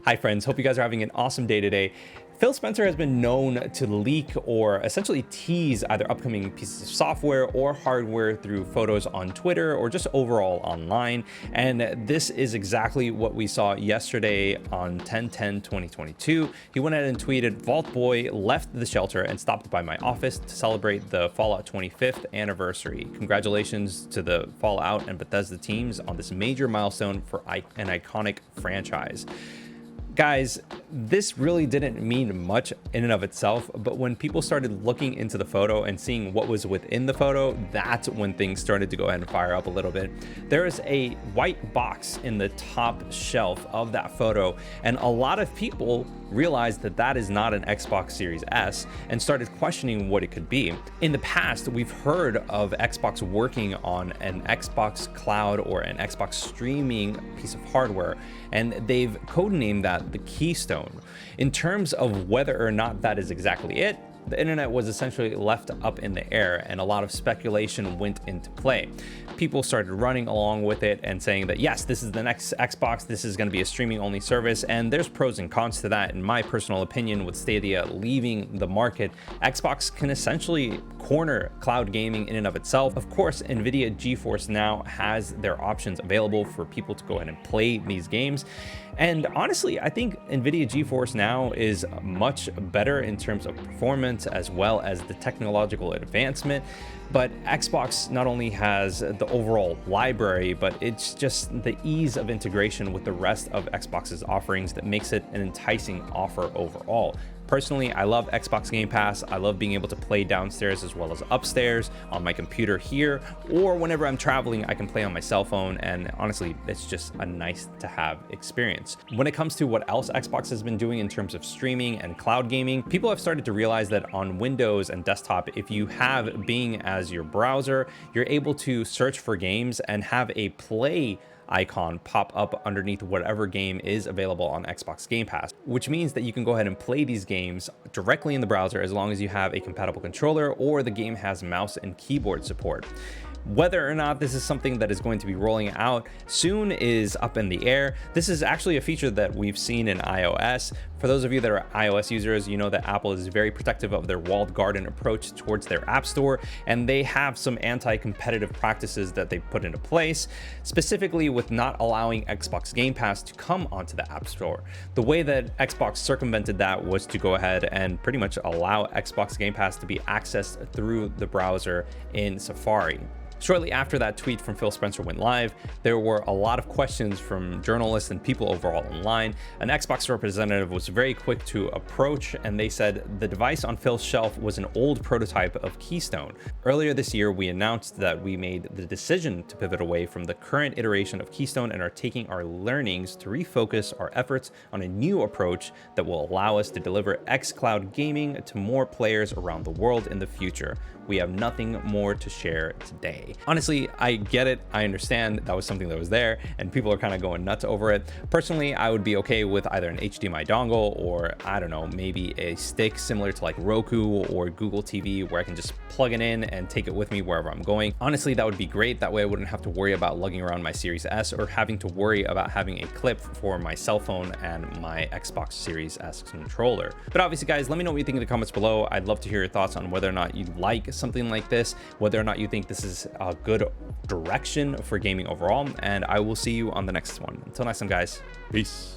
Hi friends, hope you guys are having an awesome day today. Phil Spencer has been known to leak or essentially tease either upcoming pieces of software or hardware through photos on Twitter or just overall online. And this is exactly what we saw yesterday on 10/10/2022. He went ahead and tweeted, "Vault Boy left the shelter and stopped by my office to celebrate the Fallout 25th anniversary. Congratulations to the Fallout and Bethesda teams on this major milestone for an iconic franchise." Guys, this really didn't mean much in and of itself, but when people started looking into the photo and seeing what was within the photo, that's when things started to go ahead and fire up a little bit. There is a white box in the top shelf of that photo, and a lot of people realized that that is not an Xbox Series S and started questioning what it could be. In the past, we've heard of Xbox working on an Xbox Cloud or an Xbox streaming piece of hardware, and they've codenamed that the Keystone. In terms of whether or not that is exactly it, the internet was essentially left up in the air and a lot of speculation went into play. People started running along with it and saying that yes, this is the next Xbox, this is going to be a streaming only service, and there's pros and cons to that. In my personal opinion, with Stadia leaving the market, Xbox can essentially corner cloud gaming in and of itself. Of course, Nvidia GeForce Now has their options available for people to go ahead and play these games. And honestly, I think Nvidia GeForce Now is much better in terms of performance as well as the technological advancement. But Xbox not only has the overall library, but it's just the ease of integration with the rest of Xbox's offerings that makes it an enticing offer overall. Personally, I love Xbox Game Pass. I love being able to play downstairs as well as upstairs on my computer here, or whenever I'm traveling, I can play on my cell phone. And honestly, it's just a nice to have experience. When it comes to what else Xbox has been doing in terms of streaming and cloud gaming, people have started to realize that on Windows and desktop, if you have Bing as your browser, you're able to search for games and have a play icon pop up underneath whatever game is available on Xbox Game Pass, which means that you can go ahead and play these games directly in the browser as long as you have a compatible controller or the game has mouse and keyboard support. Whether or not this is something that is going to be rolling out soon is up in the air. This is actually a feature that we've seen in iOS. For those of you that are iOS users, you know that Apple is very protective of their walled garden approach towards their App Store, and they have some anti-competitive practices that they've put into place, specifically with not allowing Xbox Game Pass to come onto the App Store. The way that Xbox circumvented that was to go ahead and pretty much allow Xbox Game Pass to be accessed through the browser in Safari. Shortly after that tweet from Phil Spencer went live, there were a lot of questions from journalists and people overall online. An Xbox representative was very quick to approach, and they said the device on Phil's shelf was an old prototype of Keystone. Earlier this year, we announced that we made the decision to pivot away from the current iteration of Keystone and are taking our learnings to refocus our efforts on a new approach that will allow us to deliver xCloud gaming to more players around the world in the future. We have nothing more to share today. Honestly, I get it. I understand that was something that was there and people are kind of going nuts over it. Personally, I would be okay with either an HDMI dongle or, I don't know, maybe a stick similar to like Roku or Google TV where I can just plug it in and take it with me wherever I'm going. Honestly, that would be great. That way I wouldn't have to worry about lugging around my Series S or having to worry about having a clip for my cell phone and my Xbox Series S controller. But obviously, guys, let me know what you think in the comments below. I'd love to hear your thoughts on whether or not you like something like this, whether or not you think this is a good direction for gaming overall, and I will see you on the next one. Until next time, guys, peace.